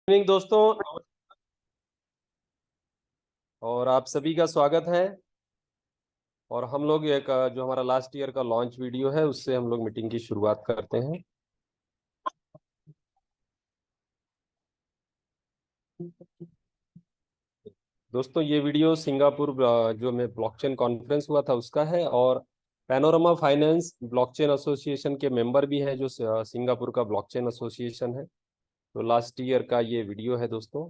Evening दोस्तों, और आप सभी का स्वागत है। और हम लोग एक जो हमारा लास्ट ईयर का लॉन्च वीडियो है उससे हम लोग मीटिंग की शुरुआत करते हैं। दोस्तों, ये वीडियो सिंगापुर जो में ब्लॉकचेन कॉन्फ्रेंस हुआ था उसका है, और पैनोरमा फाइनेंस ब्लॉकचेन एसोसिएशन के मेंबर भी हैं, जो सिंगापुर का ब्लॉकचेन एसोसिएशन है। तो लास्ट ईयर का ये वीडियो है दोस्तों।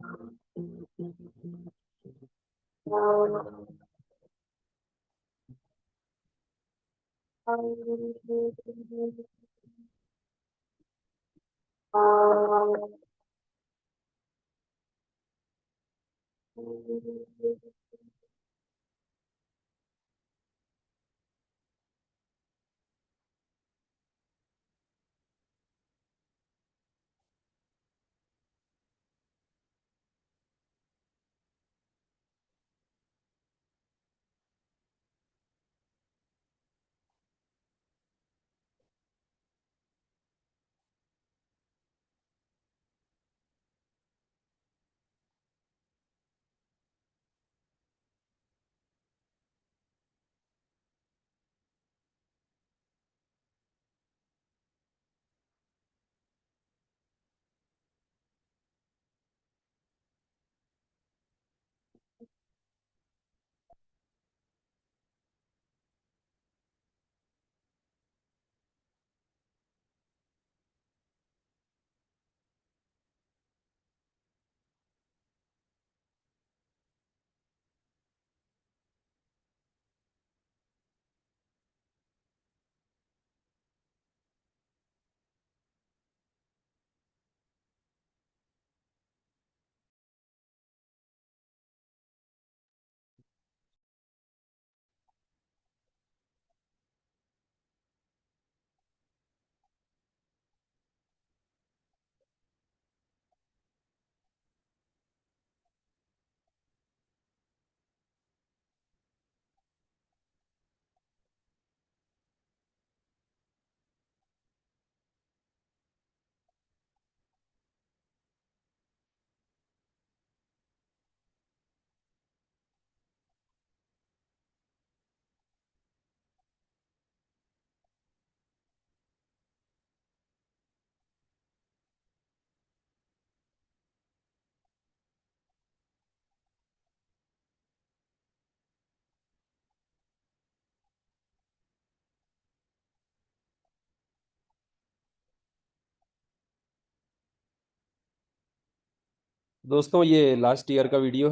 दोस्तों, ये लास्ट ईयर का वीडियो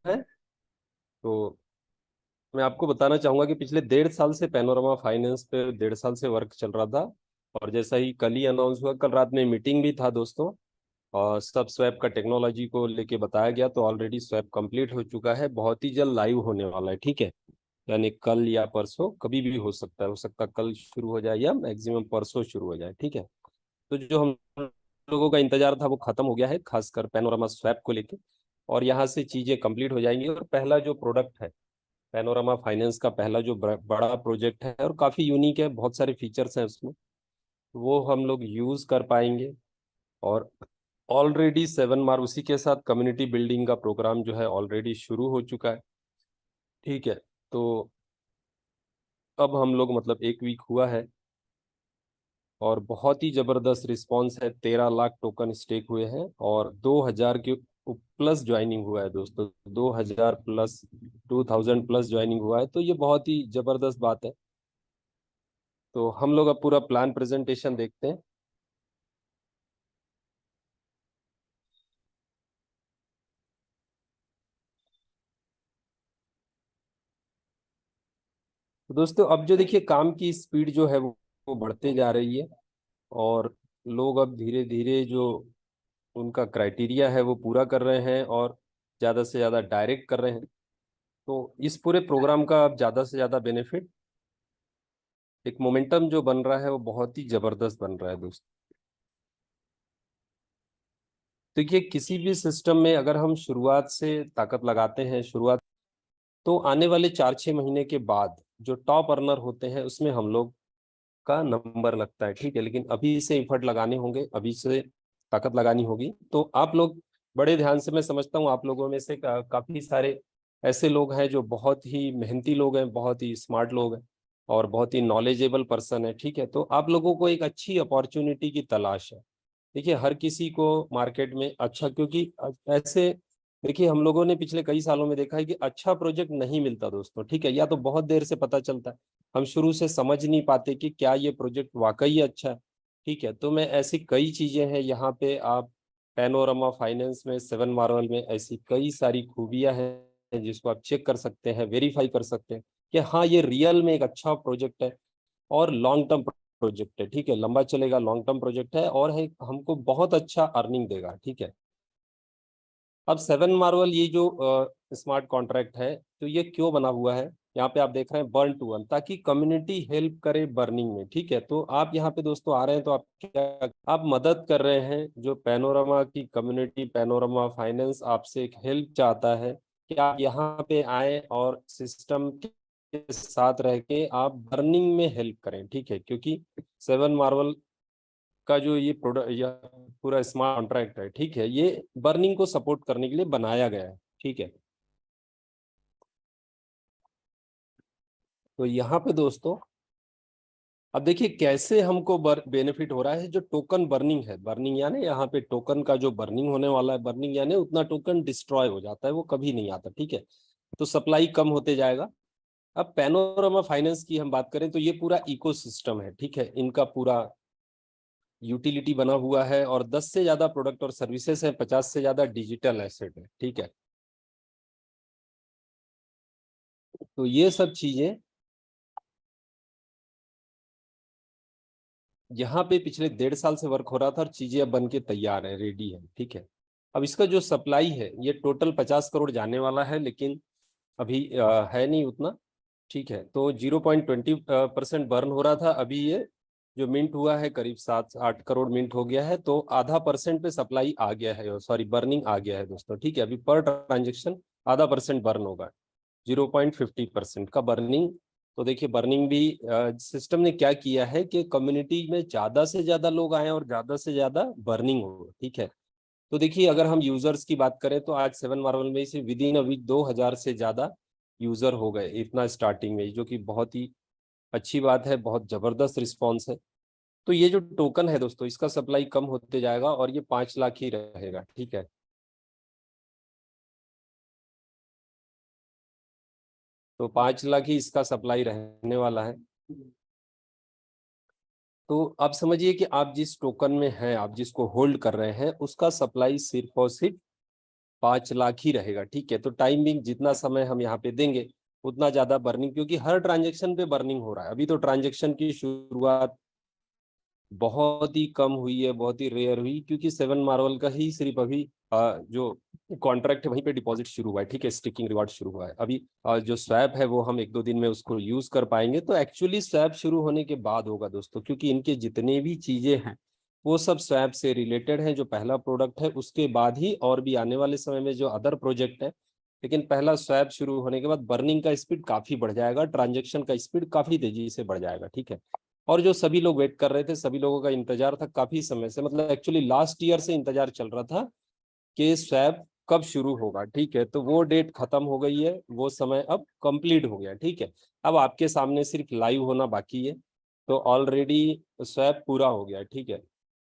है। तो मैं आपको बताना चाहूंगा कि पिछले 1.5 साल से पैनोरमा फाइनेंस पे 1.5 साल से वर्क चल रहा था। और जैसा ही कल ही अनाउंस हुआ, कल रात में मीटिंग भी था दोस्तों, और सब स्वैप का टेक्नोलॉजी को लेके बताया गया। तो ऑलरेडी स्वैप कंप्लीट हो चुका है, बहुत ही जल्द लाइव होने वाला है, ठीक है। यानी कल या परसों, कभी भी हो सकता है कल शुरू हो जाए या मैक्सिमम परसों शुरू हो जाए, ठीक है। तो जो हम लोगों का इंतजार था वो खत्म हो गया है, खासकर पैनोरामा स्वैप को लेके। और यहाँ से चीजें कंप्लीट हो जाएंगी, और पहला जो प्रोडक्ट है, पैनोरामा फाइनेंस का पहला जो बड़ा प्रोजेक्ट है और काफी यूनिक है, बहुत सारे फीचर्स हैं उसमें, वो हम लोग यूज कर पाएंगे। और ऑलरेडी 7 मार उसी के साथ कम्युनिटी बिल्डिंग का प्रोग्राम जो है ऑलरेडी शुरू हो चुका है, ठीक है। तो अब हम लोग मतलब 1 वीक हुआ है, और बहुत ही जबरदस्त रिस्पांस है। 13 लाख टोकन स्टेक हुए हैं, और 2,000 के प्लस ज्वाइनिंग हुआ है दोस्तों। 2,000 प्लस, 2,000 प्लस ज्वाइनिंग हुआ है, तो ये बहुत ही जबरदस्त बात है। तो हम लोग अब पूरा प्लान प्रेजेंटेशन देखते हैं। तो दोस्तों, अब जो देखिए काम की स्पीड जो है वो बढ़ते जा रही है, और लोग अब धीरे धीरे जो उनका क्राइटेरिया है वो पूरा कर रहे हैं, और ज़्यादा से ज़्यादा डायरेक्ट कर रहे हैं। तो इस पूरे प्रोग्राम का अब ज़्यादा से ज़्यादा बेनिफिट, एक मोमेंटम जो बन रहा है वो बहुत ही जबरदस्त बन रहा है दोस्त। तो ये किसी भी सिस्टम में अगर हम शुरुआत से ताकत लगाते हैं, शुरुआत, तो आने वाले 4-6 महीने के बाद जो टॉप अर्नर होते हैं उसमें हम लोग का नंबर लगता है, ठीक है। लेकिन अभी से एफर्ट लगाने होंगे, अभी से ताकत लगानी होगी। तो आप लोग बड़े ध्यान से मैं समझता हूँ आप लोगों में से काफी सारे ऐसे लोग हैं जो बहुत ही मेहनती लोग हैं, बहुत ही स्मार्ट लोग हैं और बहुत ही नॉलेजेबल पर्सन है। ठीक है, तो आप लोगों को एक अच्छी अपॉर्चुनिटी की तलाश है। देखिए हर किसी को मार्केट में अच्छा, क्योंकि ऐसे देखिए हम लोगों ने पिछले कई सालों में देखा है कि अच्छा प्रोजेक्ट नहीं मिलता दोस्तों। ठीक है, या तो बहुत देर से पता चलता है, हम शुरू से समझ नहीं पाते कि क्या ये प्रोजेक्ट वाकई अच्छा है। ठीक है, तो मैं ऐसी कई चीजें हैं यहाँ पे, आप पैनोरमा फाइनेंस में, सेवन मार्वल में ऐसी कई सारी खूबियां हैं जिसको आप चेक कर सकते हैं, वेरीफाई कर सकते हैं कि हाँ ये रियल में एक अच्छा प्रोजेक्ट है और लॉन्ग टर्म प्रोजेक्ट है। ठीक है, लंबा चलेगा, लॉन्ग टर्म प्रोजेक्ट है और है हमको बहुत अच्छा अर्निंग देगा। ठीक है, अब सेवन मार्वल ये जो स्मार्ट कॉन्ट्रैक्ट है, तो ये क्यों बना हुआ है, यहाँ पे आप देख रहे हैं बर्न टू अर्न, ताकि कम्युनिटी हेल्प करे बर्निंग में। ठीक है, तो आप यहाँ पे दोस्तों आ रहे हैं तो आप क्या, आप मदद कर रहे हैं जो पैनोरमा की कम्युनिटी, पैनोरमा फाइनेंस आपसे एक हेल्प चाहता है कि आप यहाँ पे आए और सिस्टम के साथ रह के आप बर्निंग में हेल्प करें। ठीक है, क्योंकि सेवन मार्वल का जो ये प्रोडक्ट या पूरा स्मार्ट कॉन्ट्रैक्ट है, ठीक है, ये बर्निंग को सपोर्ट करने के लिए बनाया गया है। ठीक है, तो यहाँ पे दोस्तों अब देखिए कैसे हमको बेनिफिट हो रहा है। जो टोकन बर्निंग है, बर्निंग यानी यहाँ पे टोकन का जो बर्निंग होने वाला है, बर्निंग यानी उतना टोकन डिस्ट्रॉय हो जाता है, वो कभी नहीं आता। ठीक है, तो सप्लाई कम होते जाएगा। अब पैनोरमा फाइनेंस की हम बात करें तो ये पूरा इकोसिस्टम है। ठीक है, इनका पूरा यूटिलिटी बना हुआ है और 10 से ज्यादा प्रोडक्ट और सर्विसेज है, 50 से ज्यादा डिजिटल एसेट है। ठीक है, तो ये सब चीजें यहाँ पे पिछले 1.5 साल से वर्क हो रहा था और चीजें अब बन के तैयार है, रेडी है। ठीक है, अब इसका जो सप्लाई है ये टोटल 50 करोड़ जाने वाला है, लेकिन अभी है नहीं उतना। ठीक है, तो 0.20% बर्न हो रहा था, अभी ये जो मिंट हुआ है करीब 7-8 करोड़ मिंट हो गया है, तो आधा परसेंट पे सप्लाई आ गया है, सॉरी बर्निंग आ गया है दोस्तों। ठीक है, अभी पर ट्रांजेक्शन आधा परसेंट बर्न होगा, 0.50% का बर्निंग। तो देखिए बर्निंग भी सिस्टम ने क्या किया है कि कम्युनिटी में ज्यादा से ज्यादा लोग आए और ज्यादा से ज्यादा बर्निंग हो। ठीक है, तो देखिए अगर हम यूजर्स की बात करें तो आज सेवन मार्वल में से विद इन अ वीक 2000 से ज्यादा यूजर हो गए, इतना स्टार्टिंग में, जो कि बहुत ही अच्छी बात है, बहुत जबरदस्त रिस्पॉन्स है। तो ये जो टोकन है दोस्तों, इसका सप्लाई कम होते जाएगा और ये 5 लाख ही रहेगा। ठीक है, तो 5 लाख ही इसका सप्लाई रहने वाला है। तो आप समझिए कि आप जिस टोकन में हैं, आप जिसको होल्ड कर रहे हैं, उसका सप्लाई सिर्फ और सिर्फ 5 लाख ही रहेगा। ठीक है, तो टाइमिंग जितना समय हम यहाँ पे देंगे उतना ज्यादा बर्निंग, क्योंकि हर ट्रांजेक्शन पे बर्निंग हो रहा है। अभी तो ट्रांजेक्शन की शुरुआत बहुत ही कम हुई है, बहुत ही रेयर हुई, क्योंकि सेवन मार्वल का ही सिर्फ अभी जो कॉन्ट्रैक्ट है वहीं पे डिपॉजिट शुरू हुआ है। ठीक है, स्टिकिंग रिवार्ड शुरू हुआ है अभी। जो स्वैप है वो हम 1-2 दिन में उसको यूज कर पाएंगे। तो एक्चुअली स्वैप शुरू होने के बाद होगा दोस्तों, क्योंकि इनके जितने भी चीजें हैं वो सब स्वैप से रिलेटेड है। जो पहला प्रोडक्ट है उसके बाद ही और भी आने वाले समय में जो अदर प्रोजेक्ट है, लेकिन पहला स्वैप शुरू होने के बाद बर्निंग का स्पीड काफी बढ़ जाएगा, ट्रांजेक्शन का स्पीड काफी तेजी से बढ़ जाएगा। ठीक है, और जो सभी लोग वेट कर रहे थे, सभी लोगों का इंतजार था काफी समय से, मतलब एक्चुअली लास्ट ईयर से इंतजार चल रहा था कि स्वैप कब शुरू होगा। ठीक है, तो वो डेट खत्म हो गई है, वो समय अब कंप्लीट हो गया। ठीक है, अब आपके सामने सिर्फ लाइव होना बाकी है। तो ऑलरेडी स्वैप पूरा हो गया। ठीक है,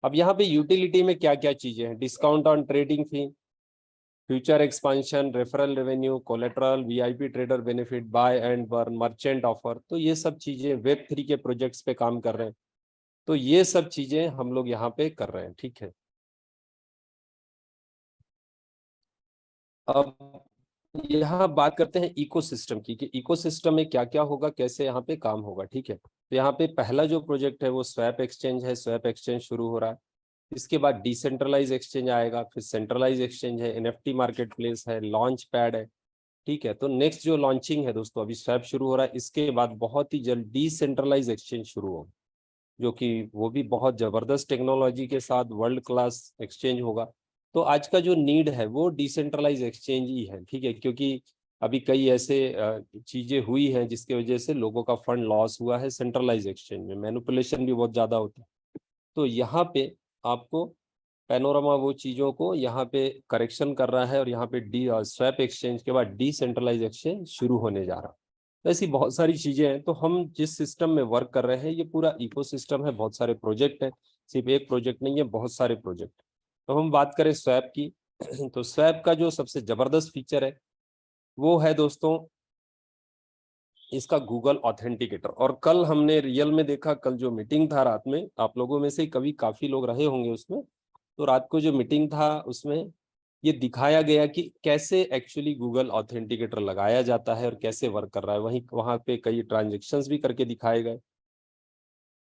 अब यहाँ पे यूटिलिटी में क्या क्या चीजें हैं, discount on trading fee, future expansion, referral revenue, collateral, VIP trader benefit, buy and burn, merchant offer, तो ये सब चीजें वेब 3 के प्रोजेक्ट्स पे काम कर रहे हैं। तो ये सब चीजें हम लोग यहाँ पे कर रहे हैं। ठीक है, अब यहाँ बात करते हैं इकोसिस्टम की कि इकोसिस्टम में क्या क्या होगा, कैसे यहाँ पे काम होगा। ठीक है, तो यहाँ पे पहला जो प्रोजेक्ट है वो स्वैप एक्सचेंज है, स्वैप एक्सचेंज शुरू हो रहा है। इसके बाद डिसेंट्रलाइज एक्सचेंज आएगा, फिर सेंट्रलाइज एक्सचेंज है, एनएफटी मार्केट प्लेस है, लॉन्च पैड है। ठीक है, तो नेक्स्ट जो लॉन्चिंग है दोस्तों, अभी स्वैप शुरू हो रहा है, इसके बाद बहुत ही जल्द डिसेंट्रलाइज एक्सचेंज शुरू होगा, जो कि वो भी बहुत जबरदस्त टेक्नोलॉजी के साथ वर्ल्ड क्लास एक्सचेंज होगा। तो आज का जो नीड है वो डिसेंट्रलाइज एक्सचेंज ही है। ठीक है, क्योंकि अभी कई ऐसे चीजें हुई हैं जिसकी वजह से लोगों का फंड लॉस हुआ है, सेंट्रलाइज एक्सचेंज में मैनिपुलेशन भी बहुत ज्यादा होता है। तो यहाँ पे आपको पैनोरामा वो चीज़ों को यहाँ पे करेक्शन कर रहा है और यहाँ पे स्वैप एक्सचेंज के बाद डिसेंट्रलाइज एक्सचेंज शुरू होने जा रहा है। तो ऐसी बहुत सारी चीज़ें हैं। तो हम जिस सिस्टम में वर्क कर रहे हैं ये पूरा इकोसिस्टम है, बहुत सारे प्रोजेक्ट है, सिर्फ एक प्रोजेक्ट नहीं है, बहुत सारे प्रोजेक्ट। तो हम बात करें स्वैप की तो स्वैप का जो सबसे जबरदस्त फीचर है वो है दोस्तों इसका गूगल ऑथेंटिकेटर। और कल हमने रियल में देखा, कल जो मीटिंग था रात में, आप लोगों में से कभी काफी लोग रहे होंगे उसमें, तो रात को जो मीटिंग था उसमें ये दिखाया गया कि कैसे एक्चुअली गूगल ऑथेंटिकेटर लगाया जाता है और कैसे वर्क कर रहा है। वहीं वहां पे कई ट्रांजेक्शन्स भी करके दिखाए गए।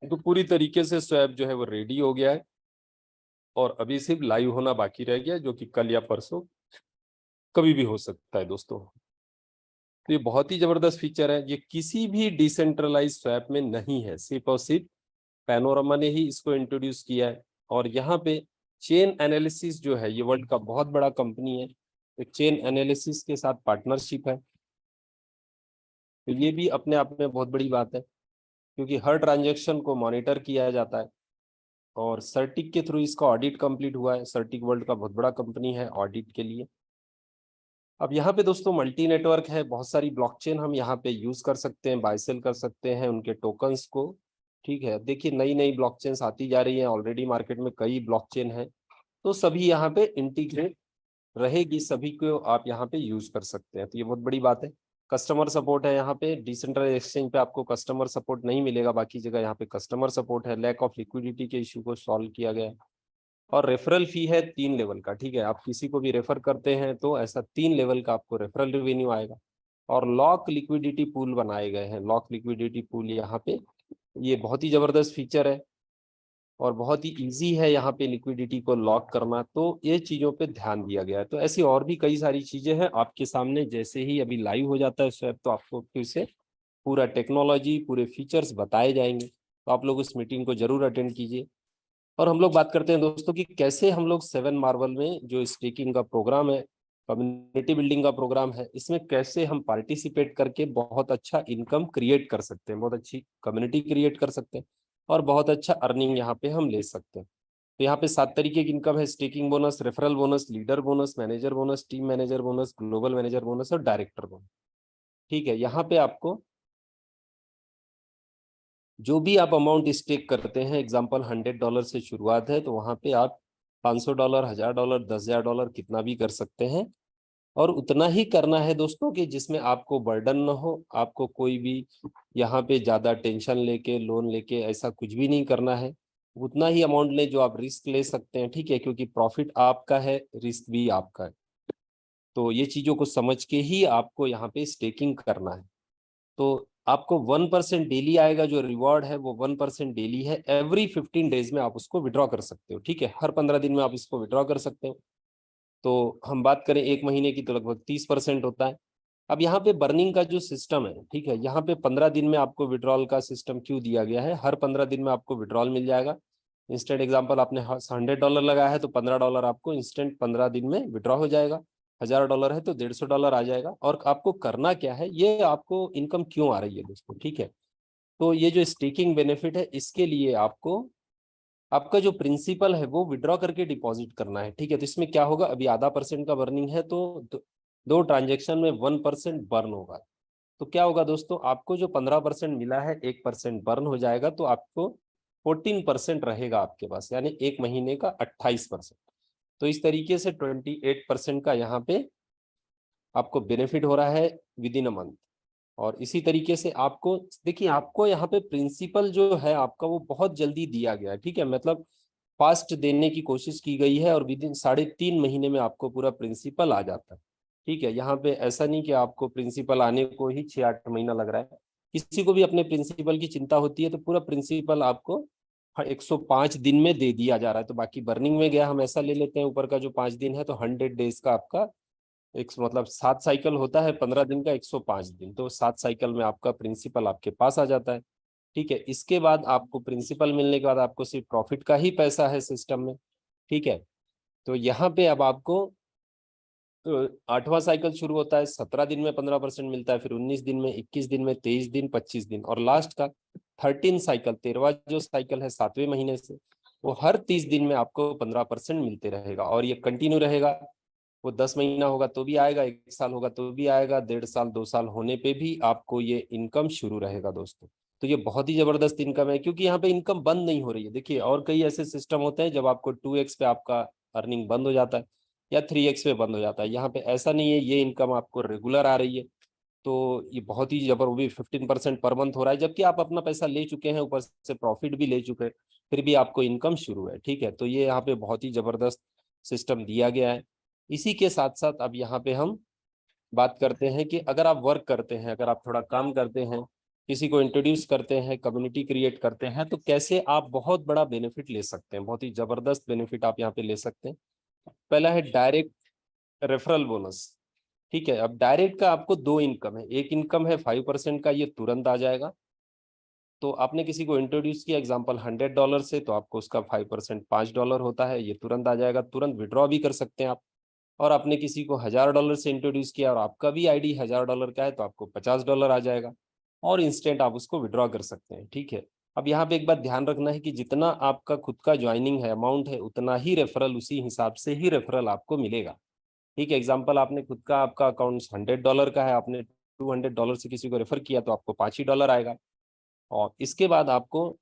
तो पूरी तरीके से स्वैप जो है वो रेडी हो गया है और अभी सिर्फ लाइव होना बाकी रह गया, जो कि कल या परसों कभी भी हो सकता है दोस्तों। तो ये बहुत ही जबरदस्त फीचर है, ये किसी भी डिसेंट्रलाइज स्वैप में नहीं है, सिर्फ और सिर्फ पैनोरामा ने ही इसको इंट्रोड्यूस किया है। और यहाँ पे चेन एनालिसिस जो है, ये वर्ल्ड का बहुत बड़ा कंपनी है, तो चेन एनालिसिस के साथ पार्टनरशिप है। तो ये भी अपने आप में बहुत बड़ी बात है, क्योंकि हर ट्रांजेक्शन को मॉनिटर किया जाता है। और सर्टिक के थ्रू इसका ऑडिट कंप्लीट हुआ है। सर्टिक वर्ल्ड का बहुत बड़ा कंपनी है ऑडिट के लिए। अब यहाँ पे दोस्तों मल्टी नेटवर्क है, बहुत सारी ब्लॉकचेन हम यहाँ पे यूज कर सकते हैं, बाय सेल कर सकते हैं उनके टोकन्स को। ठीक है, देखिए नई नई ब्लॉकचेन्स आती जा रही है, ऑलरेडी मार्केट में कई ब्लॉकचेन है, तो सभी यहाँ पे इंटीग्रेट रहेगी, सभी को आप यहाँ पे यूज कर सकते हैं। तो ये बहुत बड़ी बात है। कस्टमर सपोर्ट है यहाँ पे, डिसेंट्रलाइज एक्सचेंज पे आपको कस्टमर सपोर्ट नहीं मिलेगा, बाकी जगह यहाँ पे कस्टमर सपोर्ट है। लैक ऑफ लिक्विडिटी के इशू को सॉल्व किया गया है। और रेफरल फी है 3 लेवल का। ठीक है, आप किसी को भी रेफर करते हैं तो ऐसा 3 लेवल का आपको रेफरल रेवेन्यू आएगा। और लॉक लिक्विडिटी पूल बनाए गए हैं, लॉक लिक्विडिटी पूल यहाँ पे, ये बहुत ही जबरदस्त फीचर है और बहुत ही इजी है यहाँ पे लिक्विडिटी को लॉक करना। तो ये चीजों पे ध्यान दिया गया है। तो ऐसी और भी कई सारी चीजें हैं आपके सामने, जैसे ही अभी लाइव हो जाता है स्वैप तो आपको फिर से पूरा टेक्नोलॉजी, पूरे फीचर्स बताए जाएंगे। तो आप लोग उस मीटिंग को जरूर अटेंड कीजिए। और हम लोग बात करते हैं दोस्तों कि कैसे हम लोग 7 मार्वल में जो स्टेकिंग का प्रोग्राम है, कम्युनिटी बिल्डिंग का प्रोग्राम है, इसमें कैसे हम पार्टिसिपेट करके बहुत अच्छा इनकम क्रिएट कर सकते हैं, बहुत अच्छी कम्युनिटी क्रिएट कर सकते हैं और बहुत अच्छा अर्निंग यहाँ पे हम ले सकते हैं। तो यहाँ पे 7 तरीके की इनकम है: staking bonus, referral bonus, leader bonus, manager bonus, team manager bonus, global manager bonus और डायरेक्टर बोनस। ठीक है, यहाँ पे आपको जो भी आप अमाउंट स्टेक करते हैं, एग्जांपल $100 से शुरुआत है, तो वहां पे आप $500, $1000, $10,000 कितना भी कर सकते हैं। और उतना ही करना है दोस्तों कि जिसमें आपको बर्डन ना हो, आपको कोई भी यहाँ पे ज्यादा टेंशन लेके, लोन लेके ऐसा कुछ भी नहीं करना है। उतना ही अमाउंट ले जो आप रिस्क ले सकते हैं। ठीक है, क्योंकि प्रॉफिट आपका है, रिस्क भी आपका है। तो ये चीजों को समझ के ही आपको यहाँ पे स्टेकिंग करना है। तो आपको 1% डेली आएगा, जो रिवॉर्ड है वो 1% डेली है। एवरी 15 डेज में आप उसको विड्रॉ कर सकते हो। ठीक है, हर 15 दिन में आप इसको विड्रॉ कर सकते हो। तो हम बात करें 1 महीने की तो लगभग 30% होता है। अब यहाँ पे बर्निंग का जो सिस्टम है, ठीक है, यहाँ पे 15 दिन में आपको विड्रॉल का सिस्टम क्यों दिया गया है, हर 15 दिन में आपको विड्रॉल मिल जाएगा। इंस्टेंट एग्जाम्पल, आपने $100 लगाया है तो $15 आपको इंस्टेंट 15 दिन में विड्रॉ हो जाएगा। $1000 है तो $150 आ जाएगा। और आपको करना क्या है, ये आपको इनकम क्यों आ रही है दोस्तों, ठीक है, तो ये जो स्टेकिंग बेनिफिट है, इसके लिए आपको आपका जो प्रिंसिपल है वो विड्रॉ करके डिपॉजिट करना है। ठीक है, तो इसमें क्या होगा, अभी आधा परसेंट का बर्निंग है, तो दो ट्रांजेक्शन में 1% बर्न होगा। तो क्या होगा दोस्तों, आपको जो 15% मिला है, 1% बर्न हो जाएगा, तो आपको 14% रहेगा आपके पास, यानी 1 महीने का 28%। तो इस तरीके से 28% का यहाँ पे आपको बेनिफिट हो रहा है विद इन अ मंथ। और इसी तरीके से आपको देखिए, आपको यहाँ पे प्रिंसिपल जो है आपका वो बहुत जल्दी दिया गया है। ठीक है, मतलब फास्ट देने की कोशिश की गई है और विद इन 3.5 महीने में आपको पूरा प्रिंसिपल आ जाता है। ठीक है, यहाँ पे ऐसा नहीं कि आपको प्रिंसिपल आने को ही 6-8 महीना लग रहा है। किसी को भी अपने प्रिंसिपल की चिंता होती है तो पूरा प्रिंसिपल आपको 105 दिन में दे दिया जा रहा है। तो बाकी बर्निंग में गया, हम ऐसा ले लेते हैं, ऊपर का जो 5 दिन है तो 100 डेज का आपका एक मतलब 7 साइकिल होता है, 15 दिन का 105 दिन, तो 7 साइकिल में आपका प्रिंसिपल आपके पास आ जाता है। ठीक है, इसके बाद आपको प्रिंसिपल मिलने के बाद आपको सिर्फ प्रॉफिट का ही पैसा है सिस्टम में। ठीक है, तो यहाँ पे अब आपको 8वां साइकिल शुरू होता है, 17 दिन में 15% मिलता है, फिर 19 दिन में, 21 दिन में, 23 दिन, 25 दिन, और लास्ट का 13 साइकिल, 13वां जो साइकिल है 7वें महीने से, वो हर 30 दिन में आपको 15% मिलते रहेगा और ये कंटिन्यू रहेगा। वो 10 महीना होगा तो भी आएगा, 1 साल होगा तो भी आएगा, 1.5 साल 2 साल होने पे भी आपको ये इनकम शुरू रहेगा दोस्तों। तो ये बहुत ही जबरदस्त इनकम है, क्योंकि यहाँ पे इनकम बंद नहीं हो रही है। देखिए और कई ऐसे सिस्टम होते हैं जब आपको 2x पे आपका अर्निंग बंद हो जाता है या 3x पे बंद हो जाता है। यहाँ पे ऐसा नहीं है, ये इनकम आपको रेगुलर आ रही है। तो ये बहुत ही जबर, वो भी 15% पर मंथ हो रहा है, जबकि आप अपना पैसा ले चुके हैं, ऊपर से प्रॉफिट भी ले चुके हैं, फिर भी आपको इनकम शुरू है। ठीक है, तो ये यहाँ पे बहुत ही जबरदस्त सिस्टम दिया गया है। इसी के साथ साथ अब यहाँ पे हम बात करते हैं कि अगर आप वर्क करते हैं, अगर आप थोड़ा काम करते हैं, किसी को इंट्रोड्यूस करते हैं, कम्युनिटी क्रिएट करते हैं, तो कैसे आप बहुत बड़ा बेनिफिट ले सकते हैं, बहुत ही जबरदस्त बेनिफिट आप यहाँ पे ले सकते हैं। पहला है डायरेक्ट रेफरल बोनस। ठीक है, अब डायरेक्ट का आपको दो इनकम है। एक इनकम है 5% का, ये तुरंत आ जाएगा। तो आपने किसी को इंट्रोड्यूस किया एग्जांपल $100 से, तो आपको उसका 5% $5 होता है, ये तुरंत आ जाएगा, तुरंत विड्रॉ भी कर सकते हैं आप। और आपने किसी को $1000 से इंट्रोड्यूस किया और आपका भी आईडी $1000 का है, तो आपको $50 आ जाएगा और इंस्टेंट आप उसको विड्रॉ कर सकते हैं। ठीक है, अब यहाँ पे एक बात ध्यान रखना है कि जितना आपका खुद का ज्वाइनिंग है, अमाउंट है, उतना ही रेफरल, उसी हिसाब से ही रेफरल आपको मिलेगा। ठीक है, एग्जाम्पल आपने खुद का, आपका अकाउंट $100 का है, आपने $200 से किसी को रेफर किया, तो आपको $5 ही आएगा। और इसके बाद आपको,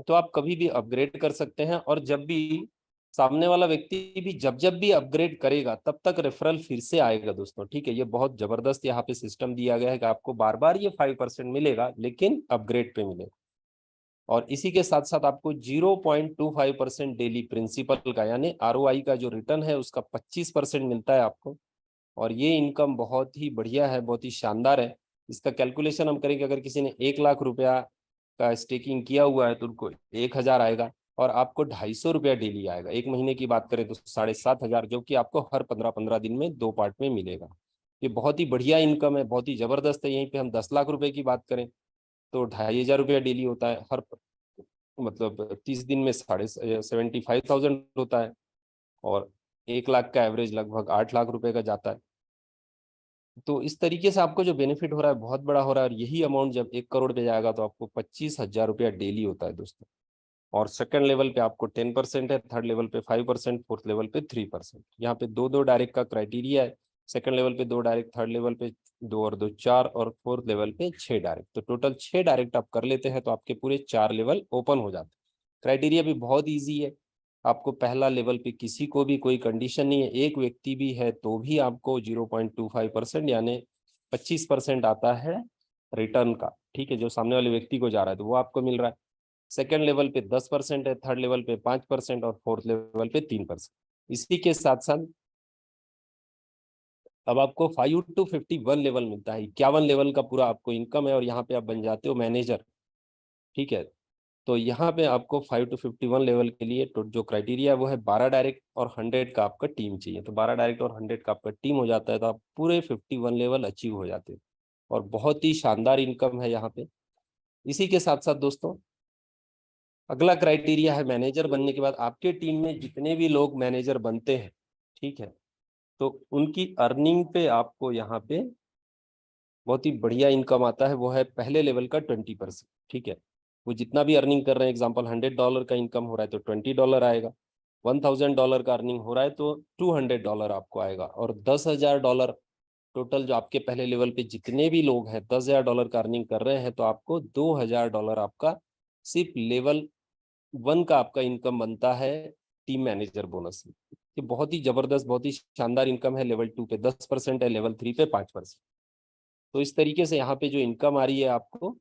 तो आप कभी भी अपग्रेड कर सकते हैं, और जब भी सामने वाला व्यक्ति भी जब जब भी अपग्रेड करेगा तब तक रेफरल फिर से आएगा दोस्तों। ठीक है, ये बहुत जबरदस्त यहाँ पे सिस्टम दिया गया है कि आपको बार बार ये 5% मिलेगा, लेकिन अपग्रेड पे मिलेगा। और इसी के साथ साथ आपको 0.25% डेली प्रिंसिपल का, यानी ROI का जो रिटर्न है उसका 25% मिलता है आपको। और ये इनकम बहुत ही बढ़िया है, बहुत ही शानदार है। इसका कैलकुलेशन हम करेंगे, अगर किसी ने 1 लाख रुपया का स्टेकिंग किया हुआ है तो उनको 1000 आएगा, और आपको ₹250 डेली आएगा। एक महीने की बात करें तो 7500, जो कि आपको हर 15-15 दिन में 2 पार्ट में मिलेगा। ये बहुत ही बढ़िया इनकम है, बहुत ही जबरदस्त है। यहीं पे हम 10 लाख रुपए की बात करें तो ₹2500 डेली होता है, हर मतलब 30 दिन में 75,000 होता है, और 1 लाख का एवरेज लगभग 8 लाख रुपए का जाता है। तो इस तरीके से आपको जो बेनिफिट हो रहा है बहुत बड़ा हो रहा है, और यही अमाउंट जब 1 करोड़ पे जाएगा तो आपको 25,000 रुपया डेली होता है दोस्तों। और सेकंड लेवल पे आपको 10% है, थर्ड लेवल पे 5%, फोर्थ लेवल पे 3%। यहाँ पे दो दो डायरेक्ट का क्राइटेरिया है। सेकंड लेवल पे 2 डायरेक्ट, थर्ड लेवल पे 2 और 2 4, और फोर्थ लेवल पे 6 डायरेक्ट। तो टोटल 6 डायरेक्ट आप कर लेते हैं तो आपके पूरे 4 लेवल ओपन हो जाते हैं। क्राइटेरिया भी बहुत ईजी है। आपको पहला लेवल पे किसी को भी कोई कंडीशन नहीं है, एक व्यक्ति भी है तो भी आपको 0.25% यानी 25% आता है रिटर्न का। ठीक है, जो सामने वाले व्यक्ति को जा रहा है तो वो आपको मिल रहा है। सेकेंड लेवल पे 10% है, थर्ड लेवल पे 5%, और फोर्थ लेवल पे 3%। इसी के साथ साथ अब आपको 5 to 51 लेवल मिलता है, 51 लेवल का पूरा आपको इनकम है, और यहाँ पे आप बन जाते हो मैनेजर। ठीक है, तो यहाँ पे आपको 5 to 51 लेवल के लिए तो जो क्राइटेरिया है वो है 12 डायरेक्ट और 100 का आपका टीम चाहिए। तो 12 डायरेक्ट और 100 का आपका टीम हो जाता है तो आप पूरे 51 लेवल अचीव हो जाते हैं, और बहुत ही शानदार इनकम है यहाँ पे। इसी के साथ साथ दोस्तों अगला क्राइटेरिया है, मैनेजर बनने के बाद आपके टीम में जितने भी लोग मैनेजर बनते हैं, ठीक है, तो उनकी अर्निंग पे आपको यहाँ पे बहुत ही बढ़िया इनकम आता है। वो है पहले लेवल का 20%। ठीक है, वो जितना भी अर्निंग कर रहे हैं, एग्जाम्पल $100 का इनकम हो रहा है तो $20 आएगा, $1000 का अर्निंग हो रहा है तो $200 आपको आएगा, और $10,000 टोटल जो आपके पहले लेवल पे जितने भी लोग हैं $10,000 का अर्निंग कर रहे हैं तो आपको $2000 आपका सिर्फ लेवल 1 का आपका इनकम बनता है टीम मैनेजर बोनस में। ये बहुत ही जबरदस्त, बहुत ही शानदार इनकम है। लेवल 2 पे 10% है, लेवल 3 पे 5%। तो इस तरीके से यहाँ पे जो इनकम आ रही है आपको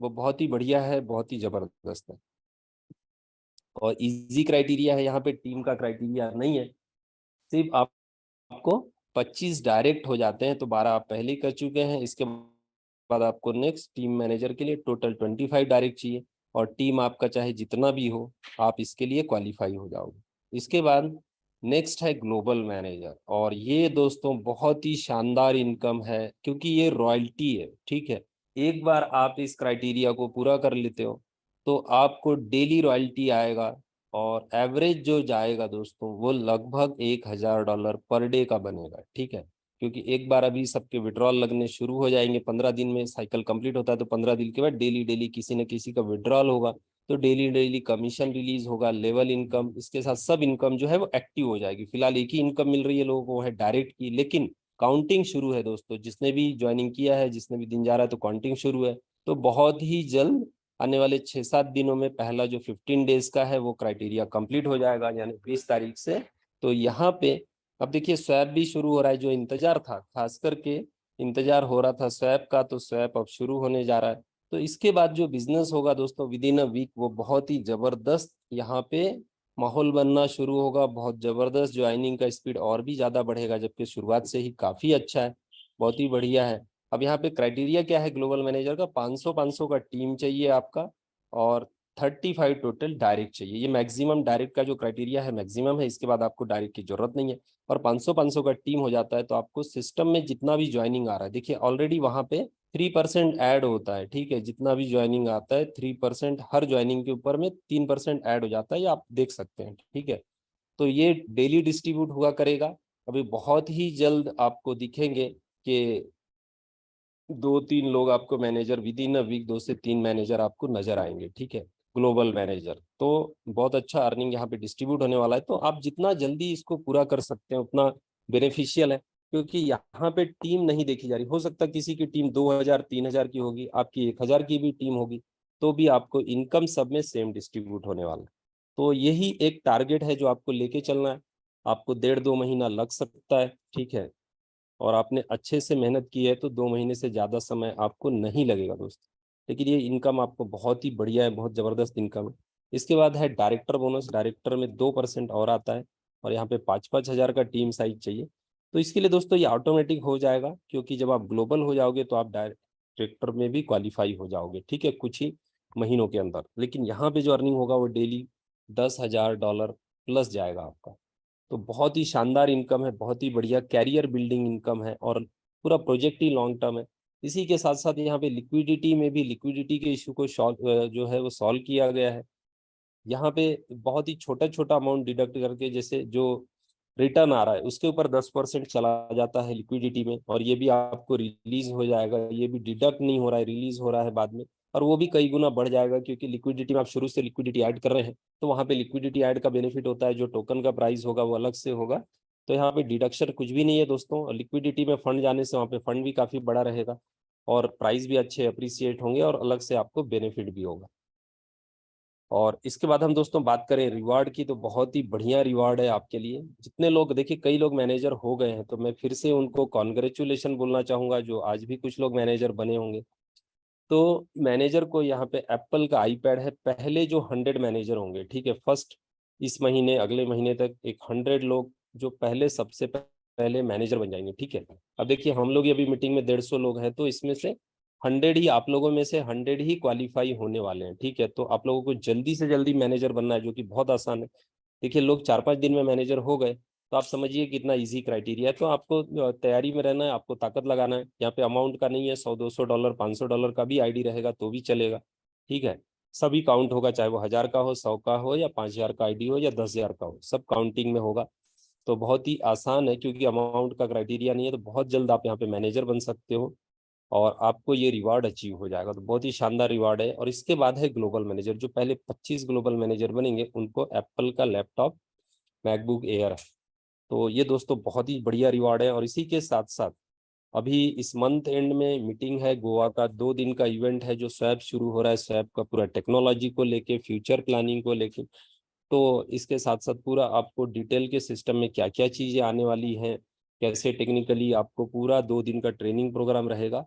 वो बहुत ही बढ़िया है, बहुत ही जबरदस्त है, और इजी क्राइटेरिया है। यहाँ पे टीम का क्राइटेरिया नहीं है, सिर्फ आपको 25 डायरेक्ट हो जाते हैं तो 12 आप पहले ही कर चुके हैं। इसके बाद आपको नेक्स्ट टीम मैनेजर के लिए टोटल 25 डायरेक्ट चाहिए, और टीम आपका चाहे जितना भी हो आप इसके लिए क्वालिफाई हो जाओगे। इसके बाद नेक्स्ट है ग्लोबल मैनेजर, और ये दोस्तों बहुत ही शानदार इनकम है क्योंकि ये रॉयल्टी है। ठीक है, एक बार आप इस क्राइटेरिया को पूरा कर लेते हो तो आपको डेली रॉयल्टी आएगा, और एवरेज जो जाएगा दोस्तों वो लगभग $1000 पर डे का बनेगा। ठीक है, क्योंकि एक बार अभी सबके विड्रॉल लगने शुरू हो जाएंगे, 15 दिन में साइकिल कंप्लीट होता है, तो 15 दिन के बाद डेली डेली किसी न किसी का विड्रॉल होगा, तो डेली डेली कमीशन रिलीज होगा, लेवल इनकम, इसके साथ सब इनकम जो है वो एक्टिव हो जाएगी। फिलहाल एक ही इनकम मिल रही है लोगों को, वो है डायरेक्ट की, लेकिन काउंटिंग शुरू है दोस्तों। जिसने भी ज्वाइनिंग किया है, जिसने भी दिन जा रहा है, तो काउंटिंग शुरू है। तो बहुत ही जल्द आने वाले 6-7 दिनों में पहला जो 15 डेज का है वो क्राइटेरिया कंप्लीट हो जाएगा, यानी 20 तारीख से। तो यहाँ पे अब देखिए स्वैप भी शुरू हो रहा है। जो इंतजार था, खास करके इंतजार हो रहा था स्वैप का, तो स्वैप अब शुरू होने जा रहा है। तो इसके बाद जो बिजनेस होगा दोस्तों विद इन अ वीक, वो बहुत ही जबरदस्त यहाँ पे माहौल बनना शुरू होगा। बहुत जबरदस्त ज्वाइनिंग का स्पीड और भी ज्यादा बढ़ेगा, जबकि शुरुआत से ही काफी अच्छा है, बहुत ही बढ़िया है। अब यहाँ पे क्राइटेरिया क्या है ग्लोबल मैनेजर का? 500-500 का टीम चाहिए आपका, और 35 टोटल डायरेक्ट चाहिए। ये मैक्सिमम डायरेक्ट का जो क्राइटेरिया है मैक्सिमम है, इसके बाद आपको डायरेक्ट की जरूरत नहीं है। और 500-500 का टीम हो जाता है तो आपको सिस्टम में जितना भी ज्वाइनिंग आ रहा है, देखिए ऑलरेडी वहां पे 3% ऐड होता है, ठीक है। जितना भी ज्वाइनिंग आता है 3%, हर ज्वाइनिंग के ऊपर में 3% ऐड हो जाता है, ये आप देख सकते हैं, ठीक है। तो ये डेली डिस्ट्रीब्यूट हुआ करेगा। अभी बहुत ही जल्द आपको दिखेंगे कि 2-3 लोग आपको manager within a week, 2 से 3 मैनेजर आपको नजर आएंगे, ठीक है, ग्लोबल मैनेजर। तो बहुत अच्छा अर्निंग यहाँ पे डिस्ट्रीब्यूट होने वाला है। तो आप जितना जल्दी इसको पूरा कर सकते हैं उतना बेनिफिशियल है, क्योंकि यहाँ पे टीम नहीं देखी जा रही। हो सकता है किसी की टीम 2000-3000 की होगी, आपकी 1000 की भी टीम होगी, तो भी आपको इनकम सब में सेम डिस्ट्रीब्यूट होने वाला है। तो यही एक टारगेट है जो आपको लेके चलना है। आपको 1.5-2 महीना लग सकता है, ठीक है, और आपने अच्छे से मेहनत की है तो 2 महीने से ज़्यादा समय आपको नहीं लगेगा दोस्तों। लेकिन ये इनकम आपको बहुत ही बढ़िया है, बहुत ज़बरदस्त इनकम है। इसके बाद है डायरेक्टर बोनस। डायरेक्टर में 2% और आता है, और यहाँ पे 5-5 हज़ार का टीम साइज चाहिए। तो इसके लिए दोस्तों ये ऑटोमेटिक हो जाएगा, क्योंकि जब आप ग्लोबल हो जाओगे तो आप डायरेक्टर में भी क्वालिफाई हो जाओगे, ठीक है, कुछ ही महीनों के अंदर। लेकिन यहाँ पे जो अर्निंग होगा वो डेली $10,000 प्लस जाएगा आपका। तो बहुत ही शानदार इनकम है, बहुत ही बढ़िया कैरियर बिल्डिंग इनकम है, और पूरा प्रोजेक्ट ही लॉन्ग टर्म है। इसी के साथ साथ यहाँ पे लिक्विडिटी में भी, लिक्विडिटी के इशू को जो है वो सॉल्व किया गया है। यहाँ पे बहुत ही छोटा छोटा अमाउंट डिडक्ट करके, जैसे जो रिटर्न आ रहा है उसके ऊपर 10% चला जाता है लिक्विडिटी में, और ये भी आपको रिलीज हो जाएगा। ये भी डिडक्ट नहीं हो रहा है, रिलीज हो रहा है बाद में, और वो भी कई गुना बढ़ जाएगा, क्योंकि लिक्विडिटी में आप शुरू से लिक्विडिटी ऐड कर रहे हैं। तो वहाँ पे लिक्विडिटी ऐड का बेनिफिट होता है, जो टोकन का प्राइस होगा वो अलग से होगा। तो यहाँ पे डिडक्शन कुछ भी नहीं है दोस्तों। लिक्विडिटी में फंड जाने से वहाँ पे फंड भी काफी बड़ा रहेगा, और प्राइस भी अच्छे अप्रिसिएट होंगे, और अलग से आपको बेनिफिट भी होगा। और इसके बाद हम दोस्तों बात करें रिवार्ड की, तो बहुत ही बढ़िया रिवार्ड है आपके लिए। जितने लोग, देखिए कई लोग मैनेजर हो गए हैं, तो मैं फिर से उनको कॉन्ग्रेचुलेशन बोलना चाहूंगा, जो आज भी कुछ लोग मैनेजर बने होंगे। तो मैनेजर को यहाँ पे एप्पल का आईपैड है। पहले जो 100 मैनेजर होंगे, ठीक है, फर्स्ट इस महीने अगले महीने तक एक 100 लोग जो पहले सबसे पहले मैनेजर बन जाएंगे, ठीक है। अब देखिए हम लोग अभी मीटिंग में 150 लोग हैं, तो इसमें से 100 ही, आप लोगों में से 100 ही क्वालिफाई होने वाले हैं, ठीक है। तो आप लोगों को जल्दी से जल्दी मैनेजर बनना है, जो कि बहुत आसान है। देखिए लोग 4-5 दिन में मैनेजर हो गए, तो आप समझिए कितना इजी क्राइटेरिया है। तो आपको तैयारी में रहना है, आपको ताकत लगाना है। यहाँ पे अमाउंट का नहीं है, $100-200 $500 का भी आईडी रहेगा तो भी चलेगा, ठीक है। सभी काउंट होगा, चाहे वो 1000 का हो, 100 का हो, या 5000 का आईडी हो, या 10,000 का हो, सब काउंटिंग में होगा। तो बहुत ही आसान है, क्योंकि अमाउंट का क्राइटेरिया नहीं है। तो बहुत जल्द आप यहाँ पे मैनेजर बन सकते हो, और आपको ये रिवार्ड अचीव हो जाएगा। तो बहुत ही शानदार रिवार्ड है। और इसके बाद है ग्लोबल मैनेजर। जो पहले 25 ग्लोबल मैनेजर बनेंगे उनको एप्पल का लैपटॉप, मैकबुक एयर है। तो ये दोस्तों बहुत ही बढ़िया रिवार्ड है। और इसी के साथ साथ अभी इस मंथ एंड में मीटिंग है गोवा का, 2 दिन का इवेंट है जो स्वैप शुरू हो रहा है। स्वैप का पूरा टेक्नोलॉजी को लेके, फ्यूचर प्लानिंग को लेके। तो इसके साथ साथ पूरा आपको डिटेल के सिस्टम में क्या क्या चीजें आने वाली हैं, कैसे टेक्निकली, आपको पूरा 2 दिन का ट्रेनिंग प्रोग्राम रहेगा।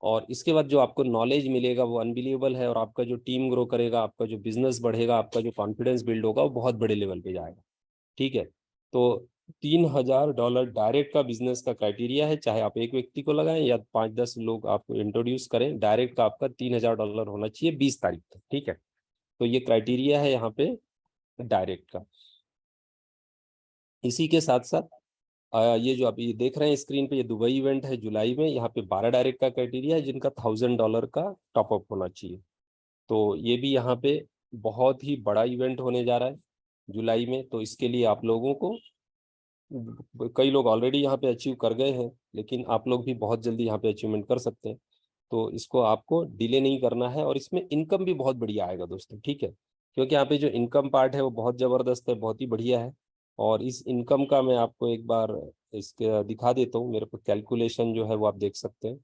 और इसके बाद जो आपको नॉलेज मिलेगा वो अनबिलीवेबल है, और आपका जो टीम ग्रो करेगा, आपका जो बिजनेस बढ़ेगा, आपका जो कॉन्फिडेंस बिल्ड होगा, वो बहुत बड़े लेवल पे जाएगा, ठीक है। तो $3,000 डायरेक्ट का बिजनेस का क्राइटेरिया है। चाहे आप एक व्यक्ति को लगाएं या 5-10 लोग आपको इंट्रोड्यूस करें, डायरेक्ट का आपका $3,000 होना चाहिए 20 तारीख तक, ठीक है। तो ये क्राइटेरिया है यहाँ पे डायरेक्ट का। इसी के साथ साथ ये जो आप ये देख रहे हैं स्क्रीन पे, ये दुबई इवेंट है जुलाई में। यहाँ पे 12 डायरेक्ट का क्राइटेरिया है, जिनका $1,000 का टॉपअप होना चाहिए। तो ये भी यहाँ पे बहुत ही बड़ा इवेंट होने जा रहा है जुलाई में। तो इसके लिए आप लोगों को, कई लोग ऑलरेडी यहाँ पे अचीव कर गए हैं, लेकिन आप लोग भी बहुत जल्दी यहाँ पे अचीवमेंट कर सकते हैं। तो इसको आपको डिले नहीं करना है, और इसमें इनकम भी बहुत बढ़िया आएगा दोस्तों, ठीक है। क्योंकि यहाँ पे जो इनकम पार्ट है वो बहुत ज़बरदस्त है, बहुत ही बढ़िया है। और इस इनकम का मैं आपको एक बार इसके दिखा देता हूँ, मेरे को कैलकुलेशन जो है वो आप देख सकते हैं।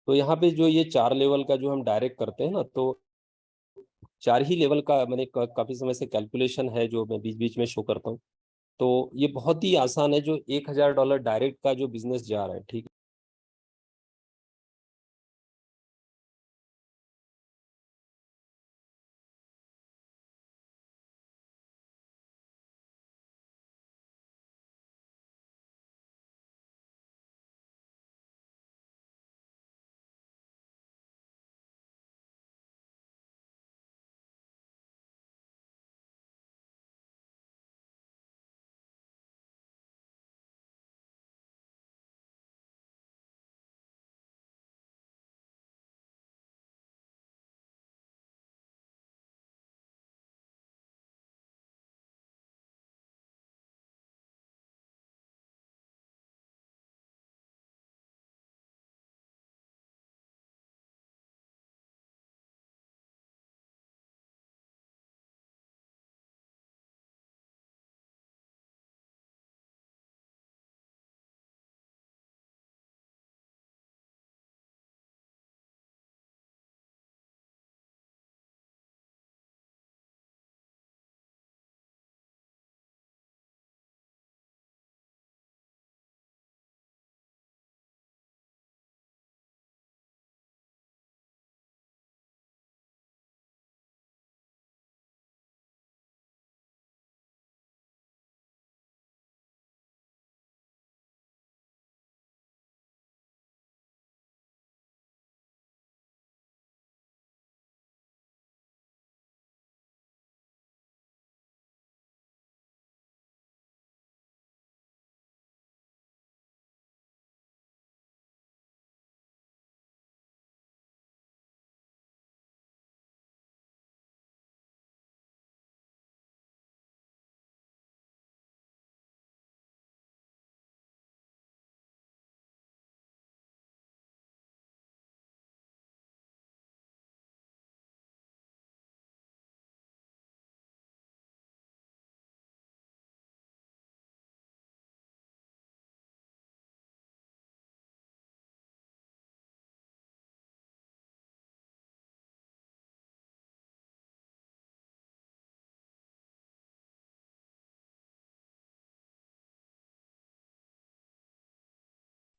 तो यहाँ पे जो ये 4 लेवल का जो हम डायरेक्ट करते हैं ना, तो 4 ही लेवल का मैंने काफी समय से कैलकुलेशन है जो मैं बीच बीच में शो करता हूँ। तो ये बहुत ही आसान है, जो $1000 डायरेक्ट का जो बिजनेस जा रहा है, ठीक है।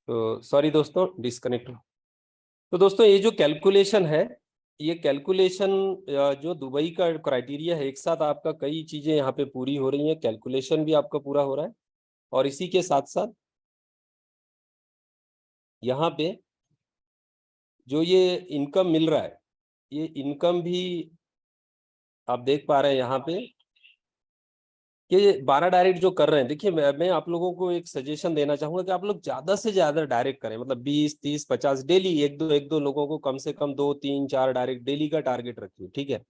तो सॉरी दोस्तों, डिस्कनेक्ट। तो दोस्तों ये जो कैलकुलेशन है, ये कैलकुलेशन जो दुबई का क्राइटेरिया है, एक साथ आपका कई चीजें यहाँ पे पूरी हो रही हैं, कैलकुलेशन भी आपका पूरा हो रहा है, और इसी के साथ साथ यहाँ पे जो ये इनकम मिल रहा है, ये इनकम भी आप देख पा रहे हैं यहाँ पे कि 12 डायरेक्ट जो कर रहे हैं। देखिए, मैं आप लोगों को एक सजेशन देना चाहूंगा कि आप लोग ज्यादा से ज्यादा डायरेक्ट करें, मतलब 20 30 50 डेली, एक दो लोगों को कम से कम 2 3 4 डायरेक्ट डेली का टारगेट रखिए, ठीक है।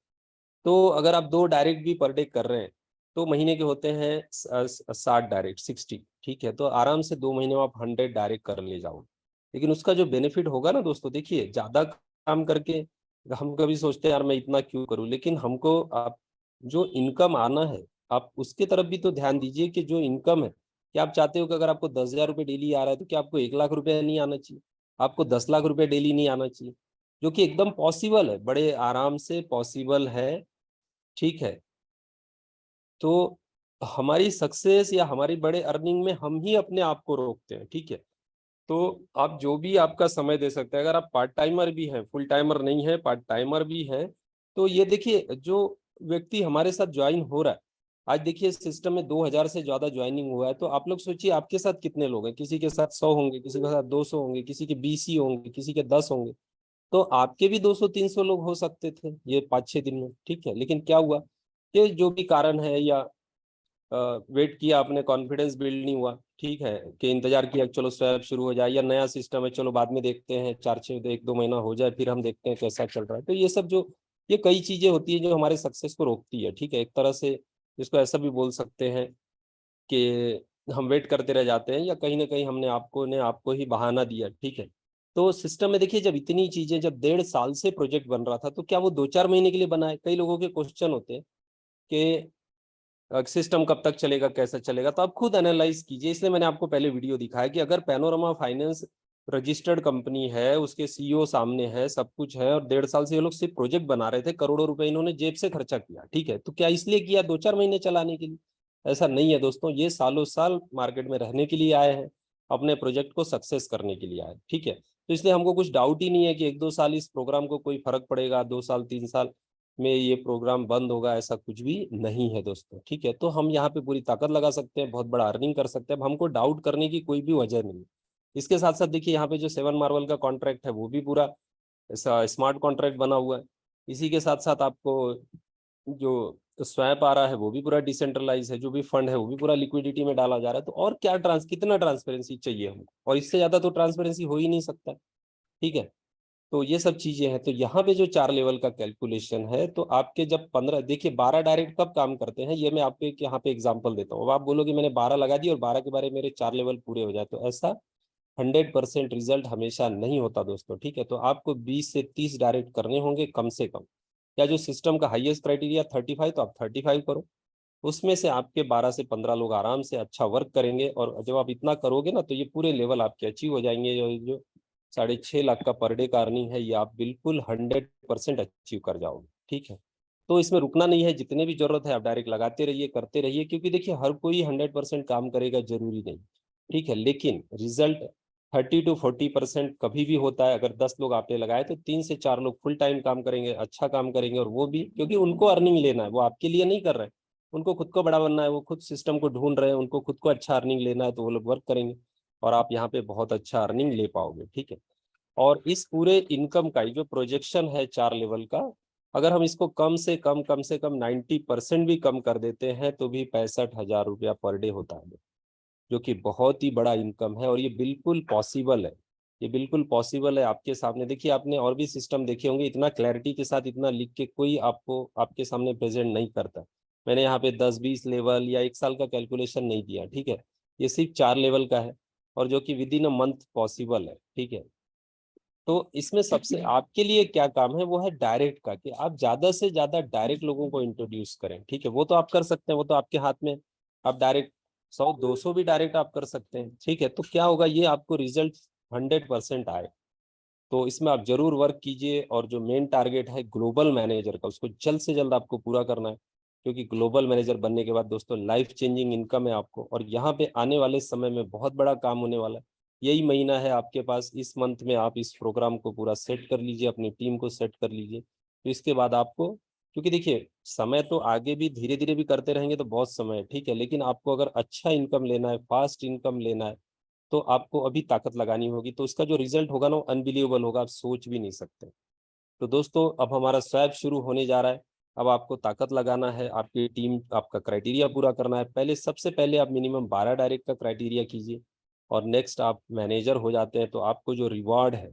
तो अगर आप 2 डायरेक्ट भी पर डे कर रहे हैं, तो महीने के होते हैं 60 डायरेक्ट, 60, ठीक है। तो आराम से 2 महीने में आप 100 डायरेक्ट कर ले जाओ। लेकिन उसका जो बेनिफिट होगा ना दोस्तों, देखिए, ज्यादा काम करके हम कभी सोचते हैं यार मैं इतना क्यों करूं, लेकिन हमको आप जो इनकम आना है, आप उसके तरफ भी तो ध्यान दीजिए कि जो इनकम है, क्या आप चाहते हो कि अगर आपको 10,000 रुपये डेली आ रहा है, तो क्या आपको 1 लाख रुपये नहीं आना चाहिए? आपको 10 लाख रुपये डेली नहीं आना चाहिए? जो कि एकदम पॉसिबल है, बड़े आराम से पॉसिबल है, ठीक है। तो हमारी सक्सेस या हमारी बड़े अर्निंग में हम ही अपने आप को रोकते हैं, ठीक है। तो आप जो भी आपका समय दे सकते हैं, अगर आप पार्ट टाइमर भी हैं, फुल टाइमर नहीं है, पार्ट टाइमर भी हैं, तो ये देखिए, जो व्यक्ति हमारे साथ ज्वाइन हो रहा है, आज देखिए सिस्टम में 2000 से ज्यादा ज्वाइनिंग हुआ है। तो आप लोग सोचिए आपके साथ कितने लोग हैं, किसी के साथ 100 होंगे, किसी के साथ 200 होंगे, किसी के 20 ही होंगे, किसी के 10 होंगे। तो आपके भी 200 300 लोग हो सकते थे ये 5 6 दिन में, ठीक है। लेकिन क्या हुआ कि जो भी कारण है, या वेट किया आपने, कॉन्फिडेंस बिल्ड नहीं हुआ, ठीक है, कि इंतजार किया चलो स्वैप शुरू हो जाए, या नया सिस्टम है चलो बाद में देखते हैं, 4 6 1 2 महीना हो जाए फिर हम देखते हैं कैसा चल रहा है। तो ये सब जो, ये कई चीजें होती है जो हमारे सक्सेस को रोकती है, ठीक है। एक तरह से इसको ऐसा भी बोल सकते हैं कि हम वेट करते रह जाते हैं, या कहीं ना कहीं हमने आपको ही बहाना दिया, ठीक है। तो सिस्टम में देखिए, जब इतनी चीजें, जब 1.5 साल से प्रोजेक्ट बन रहा था, तो क्या वो 2-4 महीने के लिए बना है? कई लोगों के क्वेश्चन होते हैं कि सिस्टम कब तक चलेगा, कैसा चलेगा, तो आप खुद एनालाइज कीजिए। इसलिए मैंने आपको पहले वीडियो दिखाया कि अगर पैनोरमा फाइनेंस रजिस्टर्ड कंपनी है, उसके सीईओ सामने है, सब कुछ है, और 1.5 साल से ये लोग सिर्फ प्रोजेक्ट बना रहे थे, करोड़ों रुपए इन्होंने जेब से खर्चा किया, ठीक है, तो क्या इसलिए किया 2-4 महीने चलाने के लिए? ऐसा नहीं है दोस्तों, ये सालों साल मार्केट में रहने के लिए आए हैं, अपने प्रोजेक्ट को सक्सेस करने के लिए आए, ठीक है। तो इसलिए हमको कुछ डाउट ही नहीं है कि 1-2 साल इस प्रोग्राम को कोई फर्क पड़ेगा, 2 साल 3 साल में ये प्रोग्राम बंद होगा, ऐसा कुछ भी नहीं है दोस्तों, ठीक है। तो हम यहाँ पे पूरी ताकत लगा सकते हैं, बहुत बड़ा अर्निंग कर सकते हैं, अब हमको डाउट करने की कोई भी वजह नहीं है। इसके साथ साथ देखिए, यहाँ पे जो 7 मार्वल का कॉन्ट्रैक्ट है वो भी पूरा ऐसा स्मार्ट कॉन्ट्रैक्ट बना हुआ है। इसी के साथ साथ आपको जो स्वैप आ रहा है वो भी पूरा डिसेंट्रलाइज है, जो भी फंड है वो भी पूरा लिक्विडिटी में डाला जा रहा है। तो और क्या कितना ट्रांसपेरेंसी चाहिए हमको, और इससे ज्यादा तो ट्रांसपेरेंसी हो ही नहीं सकता, ठीक है। तो ये सब चीजें हैं। तो यहाँ पे जो 4 लेवल का कैलकुलेशन है, तो आपके जब 15, देखिए 12 डायरेक्ट कब काम करते हैं, ये मैं आपको एक यहाँ पे एग्जांपल देता हूँ। अब आप बोलोगे मैंने 12 लगा दी और 12 के बारे में मेरे 4 लेवल पूरे हो जाए, तो ऐसा 100% रिजल्ट हमेशा नहीं होता दोस्तों, ठीक है। तो आपको 20 से 30 डायरेक्ट करने होंगे कम से कम, या जो सिस्टम का हाईएस्ट क्राइटेरिया 35, तो आप 35 करो। उसमें से आपके 12 से 15 लोग आराम से अच्छा वर्क करेंगे, और जब आप इतना करोगे ना, तो ये पूरे लेवल आपके अचीव हो जाएंगे। जो 6.5 लाख का पर डे का अर्निंग है, ये आप बिल्कुल 100% अचीव कर जाओगे, ठीक है। तो इसमें रुकना नहीं है, जितने भी जरूरत है आप डायरेक्ट लगाते रहिए, करते रहिए, क्योंकि देखिए हर कोई 100% काम करेगा जरूरी नहीं, ठीक है। लेकिन रिजल्ट 30 to 40% कभी भी होता है। अगर 10 लोग आपने लगाए, तो 3 से 4 लोग फुल टाइम काम करेंगे, अच्छा काम करेंगे, और वो भी क्योंकि उनको अर्निंग लेना है, वो आपके लिए नहीं कर रहे हैं, उनको खुद को बड़ा बनना है, वो खुद सिस्टम को ढूंढ रहे हैं, उनको खुद को अच्छा अर्निंग लेना है, तो वो लोग वर्क करेंगे, और आप यहाँ पे बहुत अच्छा अर्निंग ले पाओगे, ठीक है। और इस पूरे इनकम का जो प्रोजेक्शन है 4 लेवल का, अगर हम इसको कम से कम 90% भी कम कर देते हैं, तो भी 65,000 रुपया पर डे होता है, जो कि बहुत ही बड़ा इनकम है। और ये बिल्कुल पॉसिबल है, ये बिल्कुल पॉसिबल है आपके सामने। देखिए, आपने और भी सिस्टम देखे होंगे, इतना क्लैरिटी के साथ इतना लिख के कोई आपको आपके सामने प्रेजेंट नहीं करता। मैंने यहाँ पे 10-20 लेवल या 1 साल का कैलकुलेशन नहीं दिया, ठीक है। ये सिर्फ 4 लेवल का है, और जो कि with in a month possible है, ठीक है। तो इसमें सबसे आपके लिए क्या काम है, वो है डायरेक्ट का, कि आप ज्यादा से ज्यादा डायरेक्ट लोगों को इंट्रोड्यूस करें, ठीक है। वो तो आप कर सकते हैं, वो तो आपके हाथ में, आप डायरेक्ट 100-200 भी डायरेक्ट आप कर सकते हैं, ठीक है। तो क्या होगा, ये आपको रिजल्ट 100% आए। तो इसमें आप जरूर वर्क कीजिए, और जो मेन टारगेट है ग्लोबल मैनेजर का, उसको जल्द से जल्द आपको पूरा करना है, क्योंकि ग्लोबल मैनेजर बनने के बाद दोस्तों लाइफ चेंजिंग इनकम है आपको, और यहाँ पे आने वाले समय में बहुत बड़ा काम होने वाला है। यही महीना है आपके पास, इस मंथ में आप इस प्रोग्राम को पूरा सेट कर लीजिए, अपनी टीम को सेट कर लीजिए। तो इसके बाद आपको, क्योंकि देखिए समय तो आगे भी धीरे धीरे भी करते रहेंगे, तो बहुत समय है, ठीक है, लेकिन आपको अगर अच्छा इनकम लेना है, फास्ट इनकम लेना है, तो आपको अभी ताकत लगानी होगी। तो उसका जो रिजल्ट होगा ना, वो अनबिलीवेबल होगा, आप सोच भी नहीं सकते। तो दोस्तों, अब हमारा स्वैप शुरू होने जा रहा है। अब आपको ताकत लगाना है, आपकी टीम, आपका क्राइटेरिया पूरा करना है। पहले, सबसे पहले आप मिनिमम 12 डायरेक्ट का क्राइटेरिया कीजिए, और नेक्स्ट आप मैनेजर हो जाते हैं, तो आपको जो रिवार्ड है,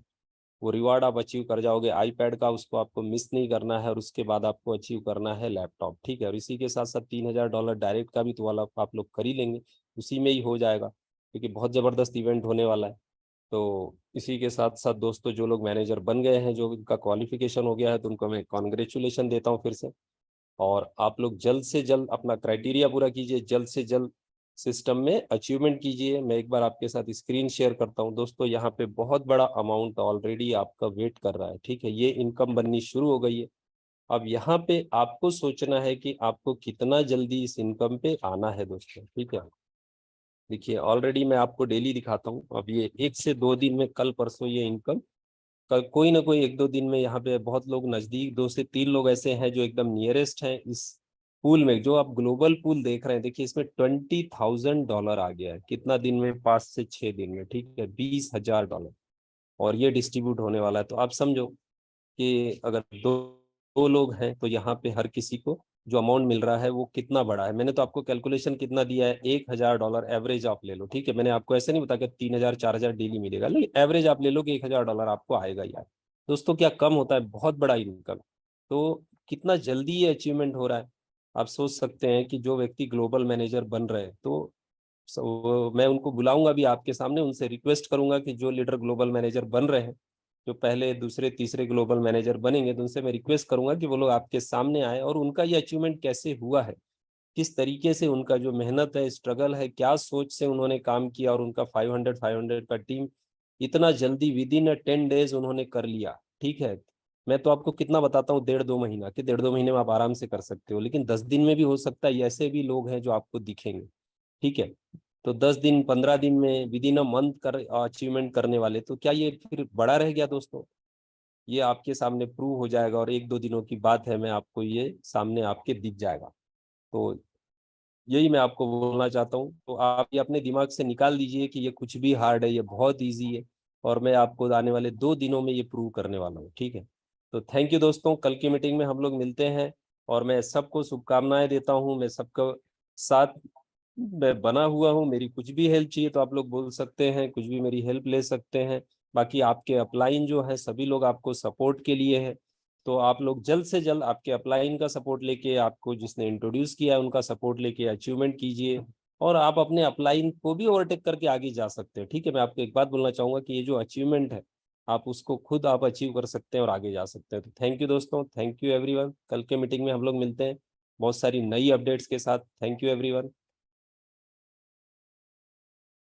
वो रिवार्ड आप अचीव कर जाओगे आईपैड का, उसको आपको मिस नहीं करना है। और उसके बाद आपको अचीव करना है लैपटॉप, ठीक है। और इसी के साथ साथ $3,000 डायरेक्ट का भी तो वाला आप लोग कर ही लेंगे, उसी में ही हो जाएगा, क्योंकि बहुत जबरदस्त इवेंट होने वाला है। तो इसी के साथ साथ दोस्तों, जो लोग मैनेजर बन गए हैं, जो उनका क्वालिफिकेशन हो गया है, तो उनको मैं कॉन्ग्रेचुलेशन देता हूँ फिर से। और आप लोग जल्द से जल्द अपना क्राइटेरिया पूरा कीजिए, जल्द से जल्द सिस्टम में अचीवमेंट कीजिए। मैं एक बार आपके साथ स्क्रीन शेयर करता हूं दोस्तों, यहाँ पे बहुत बड़ा अमाउंट ऑलरेडी आपका वेट कर रहा है, ठीक है। ये इनकम बननी शुरू हो गई है। अब यहाँ पे आपको सोचना है कि आपको कितना जल्दी इस इनकम पे आना है दोस्तों, ठीक है। देखिए, ऑलरेडी मैं आपको डेली दिखाता हूँ। अब ये 1 से 2 दिन में, कल परसों ये इनकम, कल कोई ना कोई 1-2 दिन में, यहाँ पे बहुत लोग नजदीक, 2 से 3 लोग ऐसे हैं जो एकदम नियरेस्ट हैं इस पूल में, जो आप ग्लोबल पूल देख रहे हैं। देखिए, इसमें $20,000 आ गया है, कितना दिन में, 5 से 6 दिन में, ठीक है, $20,000। और ये डिस्ट्रीब्यूट होने वाला है। तो आप समझो कि अगर दो लोग हैं, तो यहाँ पे हर किसी को जो अमाउंट मिल रहा है वो कितना बड़ा है। मैंने तो आपको कैलकुलेशन कितना दिया है, $1,000 एवरेज आप ले लो, ठीक है। मैंने आपको ऐसे नहीं बताया कि 3,000 4,000 डेली मिलेगा, लेकिन एवरेज आप ले लो कि $1,000 आपको आएगा यार। दोस्तों, क्या कम होता है, बहुत बड़ा इनकम। तो कितना जल्दी ये अचीवमेंट हो रहा है, आप सोच सकते हैं कि जो व्यक्ति ग्लोबल मैनेजर बन रहे हैं, तो मैं उनको बुलाऊंगा भी आपके सामने, उनसे रिक्वेस्ट करूंगा कि जो लीडर ग्लोबल मैनेजर बन रहे हैं, जो पहले दूसरे तीसरे ग्लोबल मैनेजर बनेंगे, तो उनसे मैं रिक्वेस्ट करूंगा कि वो लोग आपके सामने आए और उनका ये अचीवमेंट कैसे हुआ है, किस तरीके से उनका जो मेहनत है, स्ट्रगल है, क्या सोच से उन्होंने काम किया और उनका 500 का टीम इतना जल्दी विद इन 10 डेज उन्होंने कर लिया। ठीक है, मैं तो आपको कितना बताता हूँ, 1.5 2 महीना, कि 1.5 2 महीने में आप आराम से कर सकते हो, लेकिन 10 दिन में भी हो सकता है, ऐसे भी लोग हैं जो आपको दिखेंगे। ठीक है, तो 10 दिन 15 दिन में विद इन अ मंथ कर अचीवमेंट करने वाले, तो क्या ये फिर बड़ा रह गया दोस्तों? ये आपके सामने प्रूव हो जाएगा और 1 2 दिनों की बात है, मैं आपको ये सामने आपके दिख जाएगा। तो यही मैं आपको बोलना चाहता हूँ। तो आप ये अपने दिमाग से निकाल दीजिए कि ये कुछ भी हार्ड है, ये बहुत इजी है, और मैं आपको आने वाले 2 दिनों में ये प्रूव करने वाला हूँ। ठीक है, तो थैंक यू दोस्तों, कल की मीटिंग में हम लोग मिलते हैं। और मैं सबको शुभकामनाएं देता हूँ, मैं सबका साथ मैं बना हुआ हूँ, मेरी कुछ भी हेल्प चाहिए तो आप लोग बोल सकते हैं, कुछ भी मेरी हेल्प ले सकते हैं। बाकी आपके अपलाइन जो है सभी लोग आपको सपोर्ट के लिए है, तो आप लोग जल्द से जल्द आपके अपलाइन का सपोर्ट लेके, आपको जिसने इंट्रोड्यूस किया है उनका सपोर्ट लेके अचीवमेंट कीजिए, और आप अपने अपलाइन को भी ओवरटेक करके आगे जा सकते हैं। ठीक है, मैं आपको एक बात बोलना चाहूंगा कि ये जो अचीवमेंट है, आप उसको खुद आप अचीव कर सकते हैं और आगे जा सकते हैं। तो थैंक यू दोस्तों, थैंक यू एवरीवन, कल के मीटिंग में हम लोग मिलते हैं बहुत सारी नई अपडेट्स के साथ। Thank you everyone.